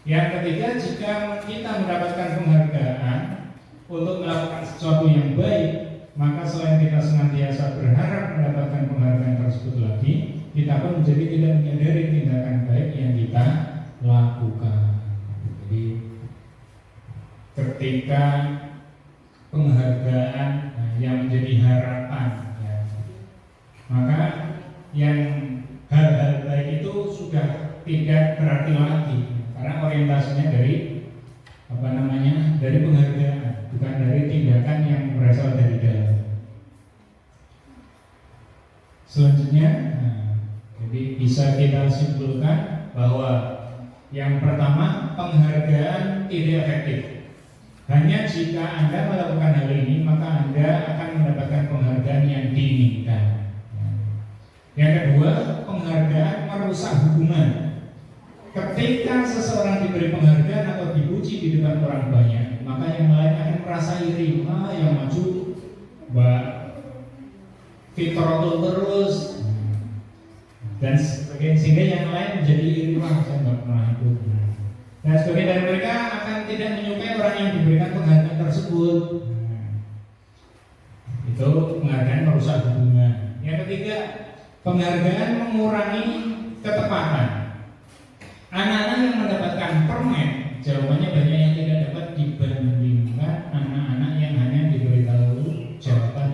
Yang ketiga, jika kita mendapatkan penghargaan untuk melakukan sesuatu yang baik, maka selain kita senantiasa berharap mendapatkan penghargaan tersebut lagi, kita pun menjadi tidak menyadari tindakan baik yang kita lakukan. Jadi ketika penghargaan yang menjadi harapan, ya, maka yang hal-hal baik itu sudah tidak berarti lagi karena orientasinya dari dari penghargaan bukan dari tindakan yang berasal dari dalam. Selanjutnya, jadi bisa kita simpulkan bahwa yang pertama, penghargaan tidak efektif. Hanya jika Anda melakukan hal ini maka Anda akan mendapatkan penghargaan yang diinginkan. Yang kedua, penghargaan merusak hubungan. Ketika seseorang diberi penghargaan atau dipuji di depan orang banyak, maka yang lain akan merasa iri. Mbak fitratul terus dan sebagainya, sehingga yang lain menjadi iri, wah saya nggak pernah ikut. Dan sebagian dari mereka akan tidak menyukai orang yang diberikan penghargaan tersebut. Itu penghargaan merusak hubungan. Yang ketiga, penghargaan mengurangi ketepatan. Anak-anak yang mendapatkan permen, jawabannya banyak yang tidak dapat dibandingkan anak-anak yang hanya diberitahu jawaban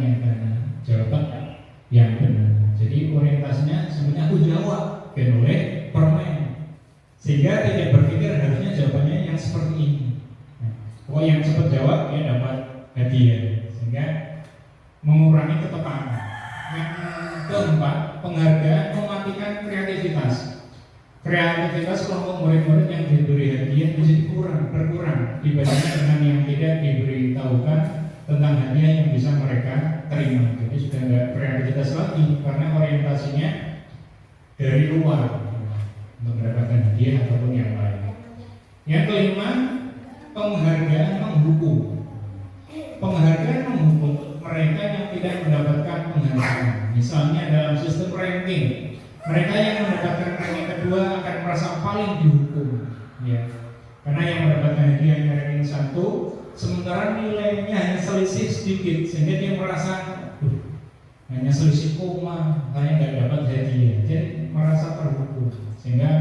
yang benar. Jadi orientasinya sebenarnya aku jawab, oleh permen, sehingga tidak berpikir harusnya jawabannya yang seperti ini. Oh, yang cepat jawab dia dapat hadiah, sehingga mengurangi ketepatan. Yang keempat, penghargaan mematikan kreativitas. Kreativitas kelompok murid-murid yang diberi hadiah menjadi berkurang dibandingkan dengan yang tidak diberitahukan tentang hadiah yang bisa mereka terima. Jadi sudah tidak kreativitas lagi karena orientasinya dari luar untuk mendapatkan hadiah ataupun yang lain. Yang kelima, penghargaan menghukum. Penghargaan menghukum mereka yang tidak mendapatkan penghargaan. Misalnya dalam sistem ranking, mereka yang mendapatkan ranking kedua akan merasa paling dihukum, ya. Karena yang mendapatkan hadiah ranking 1, sementara nilainya hanya selisih sedikit, sehingga dia merasa hanya selisih koma, saya nggak dapat hadiah, jadi merasa terhukum, sehingga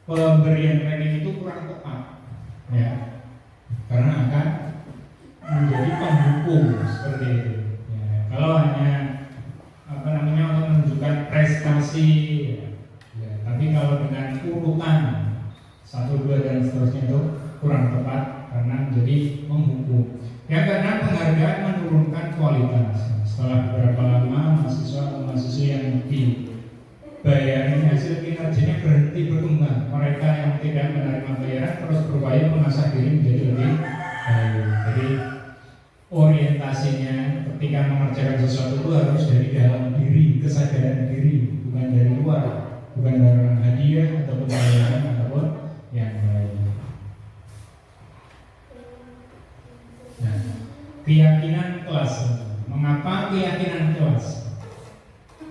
pemberian ranking itu kurang tepat, ya, karena akan menjadi penghukum seperti itu. Ya, kalau hanya untuk menunjukkan prestasi, ya, tapi kalau dengan urutan 1, 2 dan seterusnya itu kurang tepat karena menjadi menghukum. Yang keenam, penghargaan menurunkan kualitas. Setelah beberapa lama mahasiswa atau mahasiswa yang dibayarin hasil kinerjanya berhenti berkembang. Mereka yang tidak menerima bayaran terus berupaya mengasah diri menjadi lebih baik. Jadi orientasinya ketika mengerjakan sesuatu itu harus dari dalam diri, kesadaran diri, bukan dari luar, bukan dari hadiah ataupun bayaran ataupun yang lain. Nah, keyakinan kelas. Mengapa keyakinan kelas?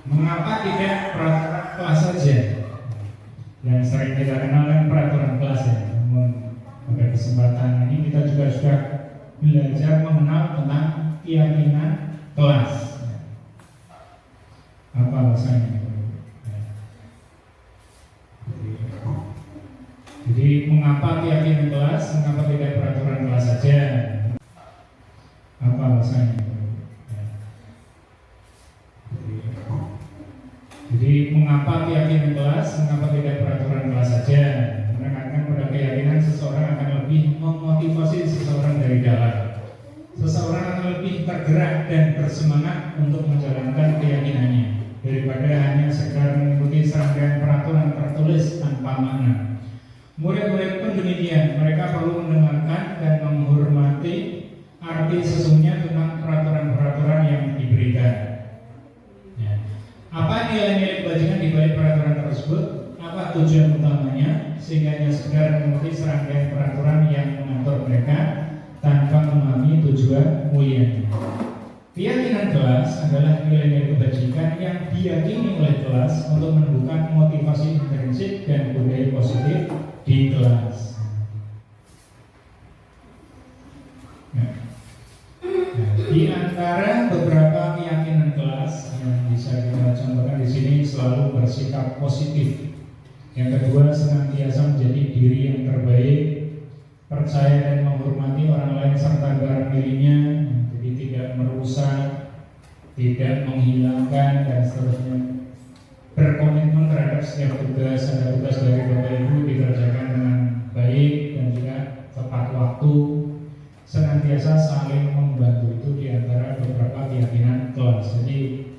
Mengapa tidak peraturan kelas saja? Yang sering kita kenal kan peraturan kelas ya. Namun pada kesempatan ini kita juga sudah belajar mengenal tentang keyakinan kelas. Apa alasannya? Jadi mengapa keyakinan kelas? Mengapa tidak peraturan kelas saja? Apa alasannya? Jadi mengapa keyakinan kelas? Mengapa tidak peraturan kelas saja? Menekankan pada keyakinan seseorang akan lebih memotivasi seseorang dari dalam. Seseorang akan lebih tergerak dan bersemangat untuk menjalankan keyakinannya daripada hanya sekedar mengikuti serangkaian peraturan tertulis tanpa makna. Murid-murid pun demikian, mereka perlu mendengarkan dan menghormati arti sesungguhnya tentang peraturan-peraturan yang diberikan. Ya. Apa nilai-nilai kebajikan di balik peraturan tersebut? Apa tujuan utamanya? Sehingga hanya sekedar mengikuti serangkaian peraturan yang mengatur mereka tanpa memahami tujuan mulianya. Keyakinan kelas adalah nilai-nilai kebajikan yang diyakini oleh kelas untuk menumbuhkan motivasi intrinsik dan budaya positif di kelas. Nah, di antara beberapa keyakinan kelas yang bisa kita contohkan di sini, selalu bersikap positif. Yang kedua, senantiasa menjadi diri yang terbaik, percaya dan menghormati orang lain serta barang miliknya, jadi tidak merusak, tidak menghilangkan dan seterusnya. Berkomitmen terhadap setiap tugas, ada tugas dari Bapak Ibu dikerjakan dengan baik dan juga tepat waktu. Senantiasa saling membantu, itu diantara beberapa keyakinan kelas. Jadi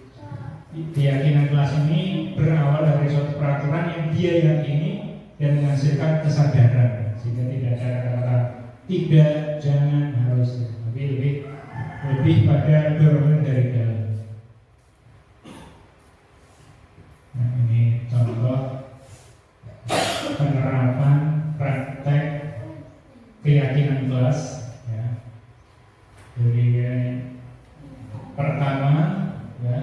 keyakinan kelas ini berawal dari suatu peraturan yang dia yakini dan menghasilkan kesadaran, sehingga tidak ada kata-kata tidak, jangan, harus, tapi lebih pada dorongan dari dalam. Nah, ini contoh penerapan praktek keyakinan kelas, ya. Jadi Pertama, ya,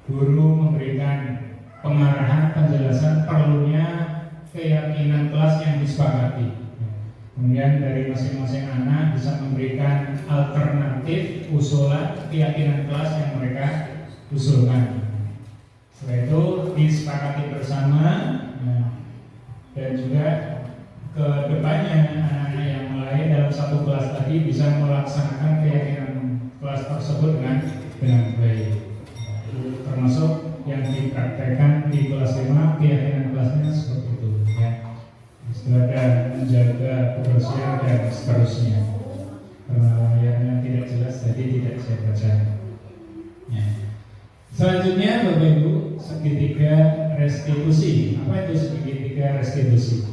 guru memberikan pengarahan, penjelasan perlunya keyakinan kelas yang disepakati. Kemudian dari masing-masing anak bisa memberikan alternatif usulan keyakinan kelas yang mereka usulkan. Setelah itu disepakati bersama, dan juga ke depannya anak-anak yang lain dalam satu kelas tadi bisa melaksanakan keyakinan kelas tersebut dengan baik. Termasuk yang dipraktekkan di kelas 5, keyakinan kelasnya seperti itu, ya. Silakan menjaga kebersihan dan seterusnya. Karena layarnya tidak jelas, jadi tidak saya baca. Ya. Selanjutnya, Bapak Ibu, segitiga restitusi. Apa itu segitiga restitusi?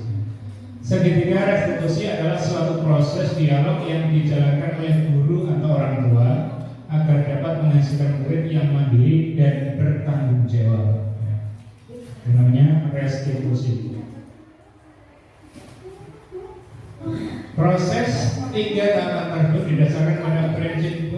Segitiga restitusi adalah suatu proses dialog yang dijalankan oleh guru atau orang tua agar dapat menghasilkan murid yang mandiri dan bertanggung jawab. Itu namanya restitusi. Proses 3 tahapan tersebut didasarkan pada prinsip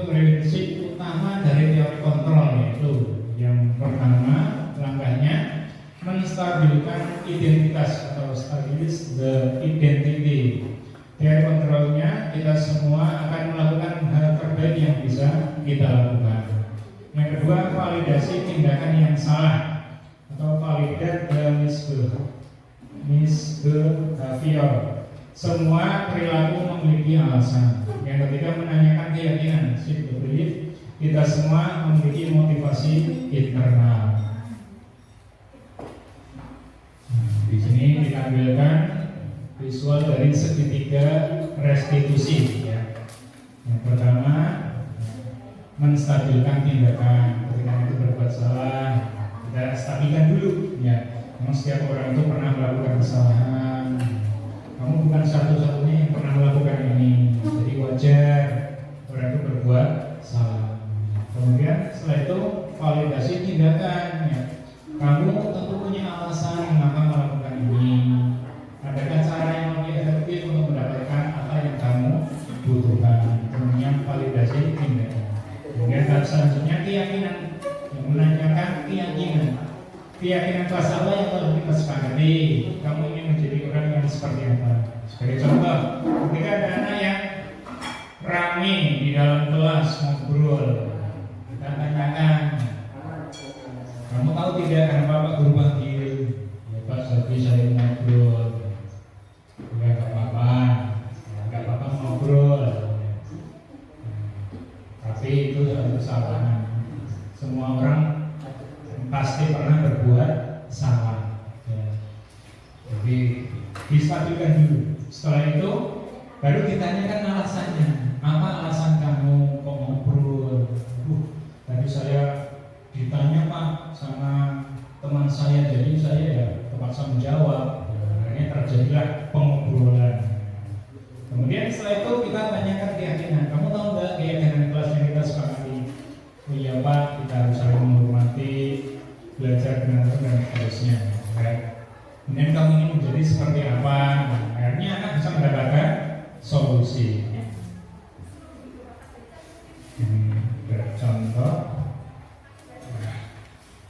utama dari teori kontrol, yaitu yang pertama, langkahnya menstabilkan identitas atau stabilis the identity. Teori kontrolnya, kita semua akan melakukan hal terbaik yang bisa kita lakukan. Yang kedua, validasi tindakan yang salah atau validate the misbehavior. Semua perilaku memiliki alasan. Yang ketiga, menanyakan keyakinan, seek the belief. Kita semua memiliki motivasi internal. Di sini ditampilkan visual dari segitiga restitusi, ya. Yang pertama, menstabilkan tindakan. Ketika itu berbuat salah, kita stabilkan dulu, ya. Memang setiap orang itu pernah melakukan kesalahan. Kamu bukan satu-satunya yang pernah melakukan ini, jadi wajar orang itu berbuat salah. Kemudian setelah itu validasi tindakan, ya. Kamu tentu punya alasan mengapa melakukan ini. Adakah cara yang lebih efektif untuk mendapatkan apa yang kamu butuhkan? Kemudian validasi tindakan. Kemudian tahap selanjutnya keyakinan, yang menanyakan keyakinan. Keyakinan kelas apa yang telah kita sepakati? Kamu ingin menjadi orang yang seperti apa? Sebagai contoh, ketika ada anak yang rame di dalam kelas ngobrol, kita tanyakan, kamu tahu tidak kenapa Pak Guru panggil? Ya Pak, tapi saya ngobrol. Ya nggak apa-apa ngobrol. Tapi itu satu kesalahan. Semua orang pasti pernah berbuat salah, ya. Jadi distabilkan dulu. Setelah itu baru ditanyakan alasannya. Apa alasan kamu kok ngobrol? Tadi saya ditanya Pak sama teman saya, jadi saya ya terpaksa menjawab. Akhirnya terjadilah pengobrolan. Kemudian setelah itu kita tanyakan keyakinan. Kamu tahu nggak keyakinan kelas yang kita sepakati? Oh iya Pak, kita harus saling menghormati, belajar dengan dan seterusnya. Kemudian kamu ingin menjadi seperti apa? Akhirnya anak bisa mendapatkan solusi. Contoh,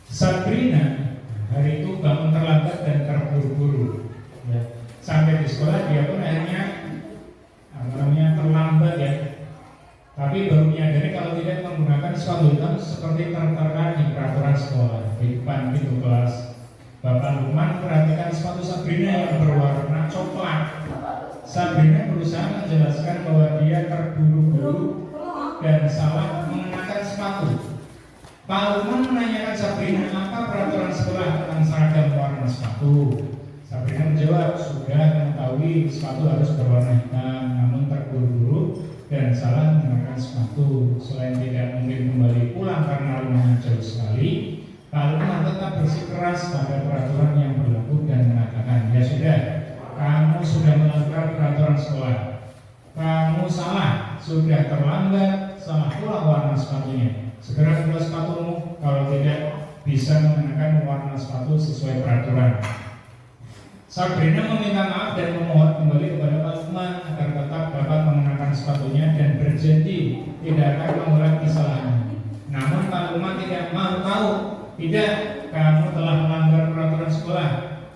Sabrina hari itu bangun terlambat dan terburu-buru, ya. Sampai di sekolah dia pun akhirnya terlambat, ya. Tapi baru menyadari kalau tidak menggunakan sepatu hitam seperti tertera di peraturan sekolah di depan pintu kelas. Bapak Lukman perhatikan sepatu Sabrina yang berwarna coklat. Sabrina berusaha menjelaskan bahwa dia terburu-buru dan salah mengenakan sepatu. Pak Lukman menanyakan Sabrina apa peraturan sekolah tentang seragam warna sepatu. Sabrina menjawab, sudah mengetahui sepatu harus berwarna hitam, namun terburu-buru dan salah menggunakan sepatu. Selain tidak mungkin kembali pulang karena rumahnya jauh sekali, Pak Lukman tetap bersikeras pada peraturan yang berlaku dan mengatakan, ya sudah, kamu sudah melanggar peraturan sekolah. Kamu salah, sudah terlambat, salah pula warna sepatunya. Segera buat sepatumu, kalau tidak bisa mengenakan warna sepatu sesuai peraturan. Sabrina meminta maaf dan memohon kembali kepada Pak Lukman agar tetap dapat mengenakan sepatunya dan berjanji tidak akan mengulangi kesalahannya. rumah tidak mau tahu, tidak, kamu telah melanggar peraturan sekolah.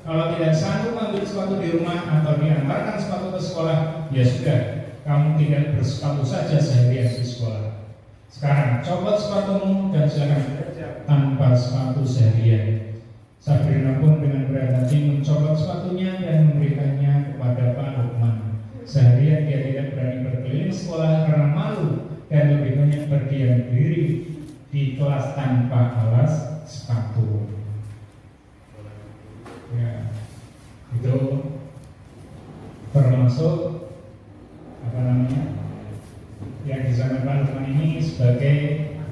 Kalau tidak sanggup ambil sepatu di rumah atau diantarkan sepatu ke sekolah, ya sudah, kamu tidak bersepatu saja seharian di sekolah. Sekarang copot sepatumu dan silakan bekerja tanpa sepatu seharian. Sabrina pun dengan berat hati mencopot sepatunya dan memberikannya kepada Pak Lukman. Seharian dia tidak berani berkeliling sekolah karena malu dan lebih banyak berdiam diri di kelas tanpa alas sepatu. Ya, itu termasuk apa namanya yang disampaikan Lukman ini sebagai,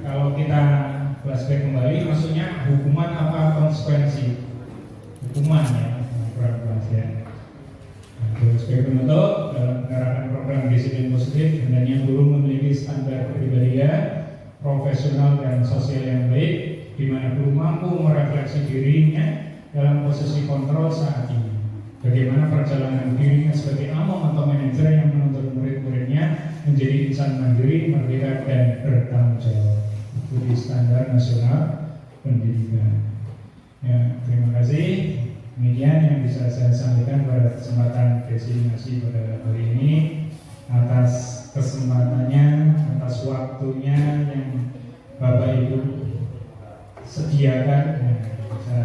kalau kita flashback kembali, maksudnya hukuman apa konsekuensi hukuman ya, ya. Terus sebagai penutup, dalam penerapan program disiplin positif, hendaknya guru memiliki standar kepribadian profesional dan sosial yang baik, di mana guru mampu merefleksi dirinya dalam posisi kontrol saat ini. Bagaimana perjalanan dirinya sebagai imam atau manajer yang menuntut murid-muridnya menjadi insan mandiri, merdeka, dan bertanggung jawab. Itu di standar nasional pendidikan. Ya, terima kasih. Demikian yang bisa saya sampaikan pada kesempatan destinasi pada hari ini. Atas kesempatannya, atas waktunya yang Bapak Ibu sediakan, ya, bisa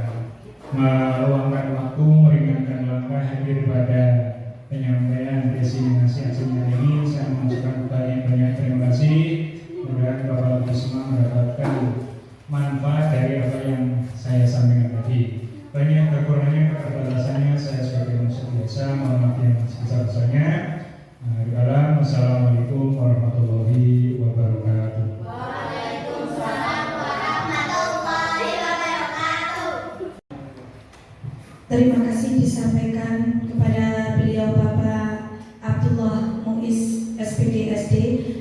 meluangkan waktu, meringankan langkah hadir pada penyampaian destinasi aksinya ini. Saya mengucapkan banyak terima kasih. Mudah-mudahan Bapak Ibu semua mendapatkan manfaat dari apa yang saya sampaikan tadi. Banyak kekurangannya, keterbatasannya, saya sebagai manusia biasa mohon maaf yang sebesar-besarnya. Wassalamualaikum warahmatullahi wabarakatuh. Waalaikumsalam warahmatullahi wabarakatuh. Terima kasih disampaikan kepada beliau Bapak Abdullah Muiz SPDSD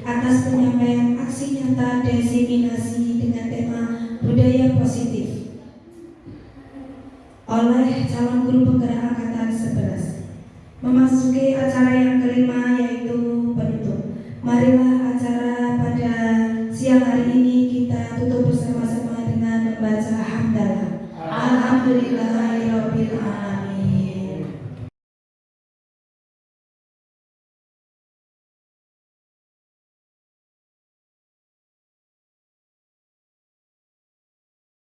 atas penyampaian aksi nyata desiminasi dengan tema budaya positif oleh calon guru penggerak angkatan 11. Memasuki acara yang kelima yaitu penutup. Marilah acara pada siang hari ini